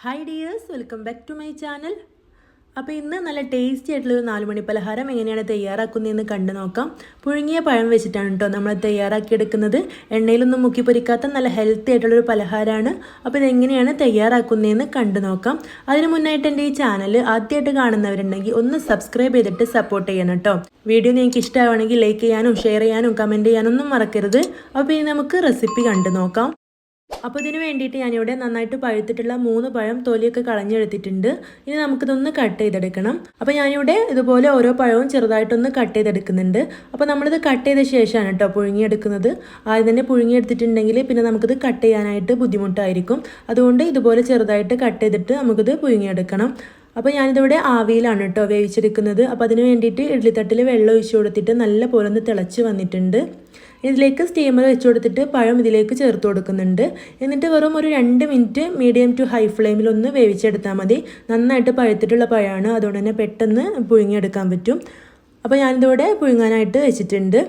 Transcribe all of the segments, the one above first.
Hi dears, welcome back to my channel. അപ്പോൾ ഇന്ന് നല്ല ടേസ്റ്റി ആയിട്ടുള്ള ഒരു 4 മണി പലഹാരം എങ്ങനെയാണ് തയ്യാറാക്കുന്നതെന്ന് കണ്ടു നോക്കാം. പുഴുങ്ങിയ പഴം വെച്ചിട്ടാണ് ട്ടോ നമ്മൾ തയ്യാറാക്കി എടുക്കുന്നത്. എണ്ണയിലൊന്നും മുക്കി പൊരിക്കാത്ത നല്ല ഹെൽത്തി ആയിട്ടുള്ള ഒരു പലഹാരമാണ്. അപ്പോൾ ഇത് എങ്ങനെയാണ് തയ്യാറാക്കുന്നതെന്ന് കണ്ടു നോക്കാം. അതിനു മുന്നായിട്ട് എൻ്റെ ഈ ചാനൽ ആദ്യമായിട്ട് കാണുന്നവരുണ്ടെങ്കിൽ ഒന്ന് സബ്സ്ക്രൈബ് ചെയ്തിട്ട് സപ്പോർട്ട് ചെയ്യണം ട്ടോ. വീഡിയോ നിങ്ങൾക്ക് ഇഷ്ടമാണെങ്കിൽ ലൈക്ക് ചെയ്യാനും ഷെയർ ചെയ്യാനും കമൻറ്റ് ചെയ്യാനൊന്നും മറക്കരുത്. അപ്പോൾ ഇനി നമുക്ക് റെസിപ്പി കണ്ടു നോക്കാം. അപ്പോൾ ഇതിന് വേണ്ടിയിട്ട് ഞാനിവിടെ നന്നായിട്ട് പഴുത്തിട്ടുള്ള 3 പഴം തൊലിയൊക്കെ കളഞ്ഞെടുത്തിട്ടുണ്ട്. ഇനി നമുക്കിതൊന്ന് കട്ട് ചെയ്തെടുക്കണം. അപ്പോൾ ഞാനിവിടെ ഇതുപോലെ ഓരോ പഴവും ചെറുതായിട്ടൊന്ന് കട്ട് ചെയ്തെടുക്കുന്നുണ്ട്. അപ്പോൾ നമ്മളിത് കട്ട് ചെയ്ത ശേഷമാണ് കേട്ടോ പുഴുങ്ങിയെടുക്കുന്നത്. ആദ്യം തന്നെ പുഴുങ്ങിയെടുത്തിട്ടുണ്ടെങ്കിൽ പിന്നെ നമുക്കിത് കട്ട് ചെയ്യാനായിട്ട് ബുദ്ധിമുട്ടായിരിക്കും. അതുകൊണ്ട് ഇതുപോലെ ചെറുതായിട്ട് കട്ട് ചെയ്തിട്ട് നമുക്കിത് പുഴുങ്ങിയെടുക്കണം. അപ്പോൾ ഞാനിതിവിടെ ആവിയിലാണ് കേട്ടോ വേവിച്ചെടുക്കുന്നത്. അപ്പോൾ അതിന് വേണ്ടിയിട്ട് ഇഡ്ഡലിത്തട്ടിൽ വെള്ളം ഒഴിച്ച് കൊടുത്തിട്ട് നല്ല പോലെ ഒന്ന് തിളച്ച് വന്നിട്ടുണ്ട്. ഇതിലേക്ക് സ്റ്റീമർ വെച്ച് കൊടുത്തിട്ട് പഴം ഇതിലേക്ക് ചേർത്ത് കൊടുക്കുന്നുണ്ട്. എന്നിട്ട് വെറും ഒരു 2 മിനിറ്റ് മീഡിയം ടു ഹൈ ഫ്ലെയിമിൽ ഒന്ന് വേവിച്ചെടുത്താൽ മതി. നന്നായിട്ട് പഴുത്തിട്ടുള്ള പഴമാണ്, അതുകൊണ്ട് തന്നെ പെട്ടെന്ന് പുഴുങ്ങിയെടുക്കാൻ പറ്റും. അപ്പോൾ ഞാനിതിവിടെ പുഴുങ്ങാനായിട്ട് വെച്ചിട്ടുണ്ട്.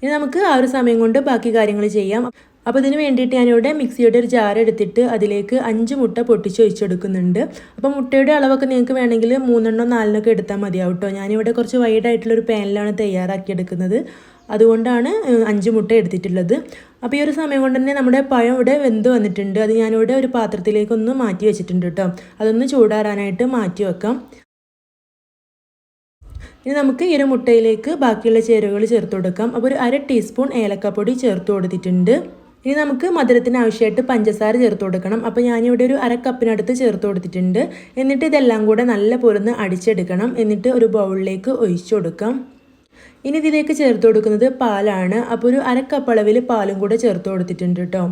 ഇനി നമുക്ക് ആ ഒരു സമയം കൊണ്ട് ബാക്കി കാര്യങ്ങൾ ചെയ്യാം. അപ്പോൾ ഇതിന് വേണ്ടിയിട്ട് ഞാനിവിടെ മിക്സിയുടെ ഒരു ജാർ എടുത്തിട്ട് അതിലേക്ക് 5 മുട്ട പൊട്ടിച്ച് ഒഴിച്ചെടുക്കുന്നുണ്ട്. അപ്പോൾ മുട്ടയുടെ അളവൊക്കെ നിങ്ങൾക്ക് വേണമെങ്കിൽ 3 4 എടുത്താൽ മതിയാവും കേട്ടോ. ഞാനിവിടെ കുറച്ച് വൈഡായിട്ടുള്ളൊരു പാനിലാണ് തയ്യാറാക്കിയെടുക്കുന്നത്. അതുകൊണ്ടാണ് 5 മുട്ട എടുത്തിട്ടുള്ളത്. അപ്പോൾ ഈ ഒരു സമയം കൊണ്ട് തന്നെ നമ്മുടെ പഴം ഇവിടെ വെന്ത് വന്നിട്ടുണ്ട്. അത് ഞാനിവിടെ ഒരു പാത്രത്തിലേക്കൊന്ന് മാറ്റി വെച്ചിട്ടുണ്ട് കേട്ടോ. അതൊന്ന് ചൂടാറാനായിട്ട് മാറ്റി വെക്കാം. ഇനി നമുക്ക് ഈ ഒരു മുട്ടയിലേക്ക് ബാക്കിയുള്ള ചേരുവകൾ ചേർത്ത് കൊടുക്കാം. അപ്പോൾ ഒരു 1/2 ടീസ്പൂൺ ഏലക്കപ്പൊടി ചേർത്ത് കൊടുത്തിട്ടുണ്ട്. ഇനി നമുക്ക് മധുരത്തിന് ആവശ്യമായിട്ട് പഞ്ചസാര ചേർത്ത് കൊടുക്കണം. അപ്പോൾ ഞാനിവിടെ ഒരു 1/2 കപ്പിനടുത്ത് ചേർത്ത് കൊടുത്തിട്ടുണ്ട്. എന്നിട്ട് ഇതെല്ലാം കൂടെ നല്ല പോലെ അടിച്ചെടുക്കണം. എന്നിട്ട് ഒരു ബൗളിലേക്ക് ഒഴിച്ചു കൊടുക്കാം. ഇനി ഇതിലേക്ക് ചേർത്ത് കൊടുക്കുന്നത് പാലാണ്. അപ്പോൾ ഒരു 1/2 കപ്പ് അളവിൽ പാലും കൂടെ ചേർത്ത് കൊടുത്തിട്ടുണ്ട് കേട്ടോ.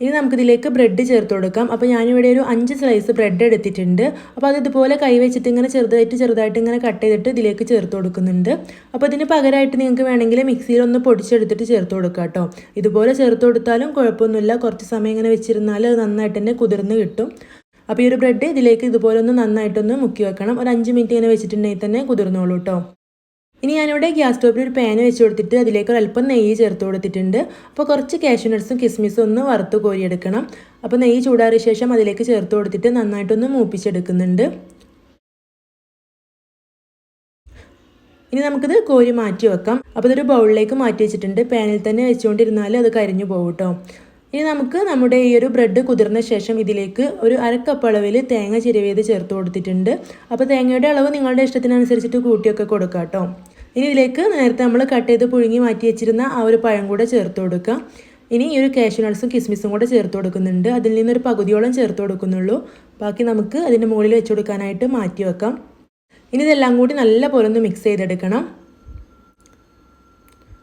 ഇനി നമുക്കിതിലേക്ക് ബ്രെഡ് ചേർത്ത് കൊടുക്കാം. അപ്പോൾ ഞാനിവിടെ ഒരു 5 സ്ലൈസ് ബ്രെഡ് എടുത്തിട്ടുണ്ട്. അപ്പോൾ അത് ഇതുപോലെ കൈ വെച്ചിട്ട് ഇങ്ങനെ ചെറുതായിട്ട് ഇങ്ങനെ കട്ട് ചെയ്തിട്ട് ഇതിലേക്ക് ചേർത്ത് കൊടുക്കുന്നുണ്ട്. അപ്പോൾ ഇതിന് പകരമായിട്ട് നിങ്ങൾക്ക് വേണമെങ്കിൽ മിക്സിയിൽ ഒന്ന് പൊടിച്ചെടുത്തിട്ട് ചേർത്ത് കൊടുക്കാം കേട്ടോ. ഇതുപോലെ ചേർത്ത് കൊടുത്താലും കുഴപ്പമൊന്നുമില്ല. കുറച്ച് സമയം ഇങ്ങനെ വെച്ചിരുന്നാൽ അത് നന്നായിട്ട് തന്നെ കുതിർന്ന് കിട്ടും. അപ്പോൾ ഈ ഒരു ബ്രെഡ് ഇതിലേക്ക് ഇതുപോലെ ഒന്ന് നന്നായിട്ടൊന്ന് മുക്കി വെക്കണം. ഒരു 5 മിനിറ്റ് ഇങ്ങനെ വെച്ചിട്ടുണ്ടെങ്കിൽ തന്നെ കുതിർന്നോളൂ കേട്ടോ. ഇനി ഞാനിവിടെ ഗ്യാസ് സ്റ്റോപ്പിൽ ഒരു പാൻ വെച്ച് കൊടുത്തിട്ട് അതിലേക്ക് ഒരല്പം നെയ്യ് ചേർത്ത് കൊടുത്തിട്ടുണ്ട്. അപ്പോൾ കുറച്ച് കാഷ്യൂ നട്ട്സും കിസ്മിസും ഒന്ന് വറുത്ത് കോരിയെടുക്കണം. അപ്പോൾ നെയ്യ് ചൂടാറിയ ശേഷം അതിലേക്ക് ചേർത്ത് കൊടുത്തിട്ട് നന്നായിട്ടൊന്ന് മൂപ്പിച്ചെടുക്കുന്നുണ്ട്. ഇനി നമുക്കിത് കോരി മാറ്റി വെക്കാം. അപ്പോൾ ഇതൊരു ബൗളിലേക്ക് മാറ്റി വെച്ചിട്ടുണ്ട്. പാനിൽ തന്നെ വെച്ചുകൊണ്ടിരുന്നാൽ അത് കരിഞ്ഞു പോകും കേട്ടോ. ഇനി നമുക്ക് നമ്മുടെ ഈ ഒരു ബ്രെഡ് കുതിർന്ന ശേഷം ഇതിലേക്ക് ഒരു 1/2 കപ്പ് അളവിൽ തേങ്ങ ചിരവിയത് ചേർത്ത് കൊടുത്തിട്ടുണ്ട്. അപ്പോൾ തേങ്ങയുടെ അളവ് നിങ്ങളുടെ ഇഷ്ടത്തിനനുസരിച്ചിട്ട് കൂട്ടിയൊക്കെ കൊടുക്കാം കേട്ടോ. ഇനി ഇതിലേക്ക് നേരത്തെ നമ്മൾ കട്ട് ചെയ്ത് പുഴുങ്ങി മാറ്റി വെച്ചിരുന്ന ആ ഒരു പഴം കൂടെ ചേർത്ത് കൊടുക്കുക. ഇനി ഈ ഒരു കാഷ്യൂ നട്ട്സും കിസ്മിസും കൂടെ ചേർത്ത് കൊടുക്കുന്നുണ്ട്. അതിൽ നിന്നൊരു പകുതിയോളം ചേർത്ത് കൊടുക്കുന്നുള്ളൂ. ബാക്കി നമുക്ക് അതിൻ്റെ മുകളിൽ വെച്ച് കൊടുക്കാനായിട്ട് മാറ്റി വെക്കാം. ഇനി ഇതെല്ലാം കൂടി നല്ല പോലെ ഒന്ന് മിക്സ് ചെയ്തെടുക്കണം.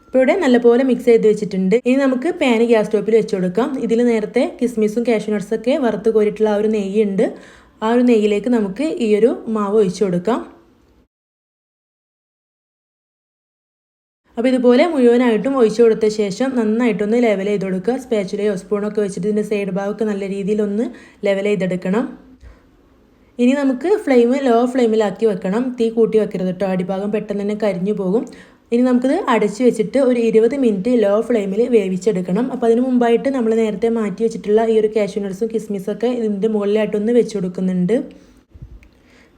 ഇപ്പോൾ ഇവിടെ നല്ലപോലെ മിക്സ് ചെയ്ത് വെച്ചിട്ടുണ്ട്. ഇനി നമുക്ക് പാന് ഗ്യാസ് സ്റ്റോപ്പിൽ വെച്ച് കൊടുക്കാം. ഇതിൽ നേരത്തെ കിസ്മിസും കാഷ്യൂ നട്ട്സൊക്കെ വറുത്ത് കോരിയിട്ടുള്ള ആ ഒരു നെയ്യുണ്ട്. ആ ഒരു നെയ്യിലേക്ക് നമുക്ക് ഈ ഒരു മാവ് ഒഴിച്ചു കൊടുക്കാം. അപ്പോൾ ഇതുപോലെ മുഴുവനായിട്ടും ഒഴിച്ചു കൊടുത്ത ശേഷം നന്നായിട്ടൊന്ന് ലെവൽ ചെയ്ത് കൊടുക്കുക. സ്പാച്ചുലയോ സ്പൂണൊക്കെ വെച്ചിട്ട് ഇതിൻ്റെ സൈഡ് ഭാഗമൊക്കെ നല്ല രീതിയിലൊന്ന് ലെവൽ ചെയ്തെടുക്കണം. ഇനി നമുക്ക് ഫ്ലെയിം ലോ ഫ്ലെയിമിലാക്കി വെക്കണം. തീ കൂട്ടി വെക്കരുത് കേട്ടോ. അടിഭാഗം പെട്ടെന്ന് തന്നെ കരിഞ്ഞു പോകും. ഇനി നമുക്കിത് അടച്ച് വെച്ചിട്ട് ഒരു 20 മിനിറ്റ് ലോ ഫ്ലെയിമിൽ വേവിച്ചെടുക്കണം. അപ്പോൾ അതിന് മുമ്പായിട്ട് നമ്മൾ നേരത്തെ മാറ്റി വെച്ചിട്ടുള്ള ഈ ഒരു കാഷ്യൂ നട്ട്സും കിസ്മിസൊക്കെ ഇതിൻ്റെ മുകളിലായിട്ടൊന്ന് വെച്ച് കൊടുക്കുന്നുണ്ട്.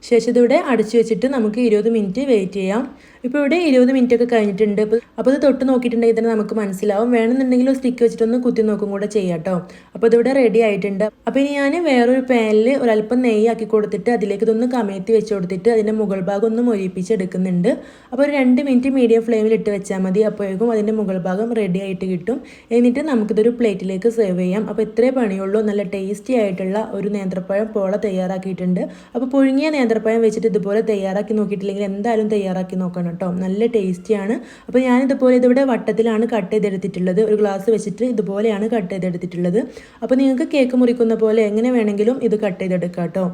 ശേഷം ഇതിവിടെ അടച്ചു വെച്ചിട്ട് നമുക്ക് 20 മിനിറ്റ് വെയിറ്റ് ചെയ്യാം. ഇപ്പോൾ ഇവിടെ 20 മിനിറ്റ് ഒക്കെ കഴിഞ്ഞിട്ടുണ്ട്. അപ്പോൾ ഇത് തൊട്ട് നോക്കിയിട്ടുണ്ടെങ്കിൽ തന്നെ നമുക്ക് മനസ്സിലാവും. വേണമെന്നുണ്ടെങ്കിൽ സ്റ്റിക്ക് വെച്ചിട്ടൊന്ന് കുത്തി നോക്കും കൂടെ ചെയ്യാം കേട്ടോ. അപ്പോൾ ഇതിവിടെ റെഡി ആയിട്ടുണ്ട്. അപ്പോൾ ഇനി ഞാൻ വേറൊരു പാനിൽ ഒരല്പം നെയ്യ് ആക്കി കൊടുത്തിട്ട് അതിലേക്ക് ഇതൊന്ന് കമഴ്ത്തി വെച്ച് കൊടുത്തിട്ട് അതിൻ്റെ മുകൾ ഭാഗം ഒന്ന് മൊരിപ്പിച്ചെടുക്കുന്നുണ്ട്. അപ്പോൾ ഒരു 2 മിനിറ്റ് മീഡിയം ഫ്ലെയിമിൽ ഇട്ട് വെച്ചാൽ മതി. അപ്പോഴേക്കും അതിൻ്റെ മുകൾ ഭാഗം റെഡി ആയിട്ട് കിട്ടും. എന്നിട്ട് നമുക്കിതൊരു പ്ലേറ്റിലേക്ക് സെർവ് ചെയ്യാം. അപ്പോൾ ഇത്രേ പണിയുള്ളൂ. നല്ല ടേസ്റ്റി ആയിട്ടുള്ള ഒരു നേന്ത്രപ്പഴം പോള തയ്യാറാക്കിയിട്ടുണ്ട്. അപ്പോൾ പുഴുങ്ങിയ നേന്ത്രപ്പഴം വെച്ചിട്ട് ഇതുപോലെ തയ്യാറാക്കി നോക്കിയിട്ടില്ലെങ്കിൽ എന്തായാലും തയ്യാറാക്കി നോക്കണം കേട്ടോ. നല്ല ടേസ്റ്റിയാണ്. അപ്പോൾ ഞാനിതുപോലെ ഇതിവിടെ വട്ടത്തിലാണ് കട്ട് ചെയ്തെടുത്തിട്ടുള്ളത്. ഒരു ഗ്ലാസ് വെച്ചിട്ട് ഇതുപോലെയാണ് കട്ട് ചെയ്തെടുത്തിട്ടുള്ളത്. അപ്പോൾ നിങ്ങൾക്ക് കേക്ക് മുറിക്കുന്ന പോലെ എങ്ങനെ വേണമെങ്കിലും ഇത് കട്ട് ചെയ്തെടുക്കാം കേട്ടോ.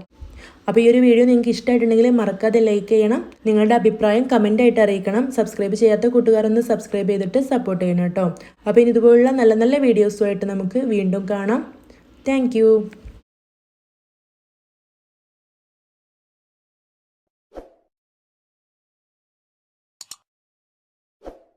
അപ്പോൾ ഈ ഒരു വീഡിയോ നിങ്ങൾക്ക് ഇഷ്ടമായിട്ടുണ്ടെങ്കിൽ മറക്കാതെ ലൈക്ക് ചെയ്യണം. നിങ്ങളുടെ അഭിപ്രായം കമൻ്റായിട്ട് അറിയിക്കണം. സബ്സ്ക്രൈബ് ചെയ്യാത്ത കൂട്ടുകാരൊന്ന് സബ്സ്ക്രൈബ് ചെയ്തിട്ട് സപ്പോർട്ട് ചെയ്യണം കേട്ടോ. അപ്പോൾ ഇനി ഇതുപോലുള്ള നല്ല നല്ല വീഡിയോസുമായിട്ട് നമുക്ക് വീണ്ടും കാണാം. താങ്ക്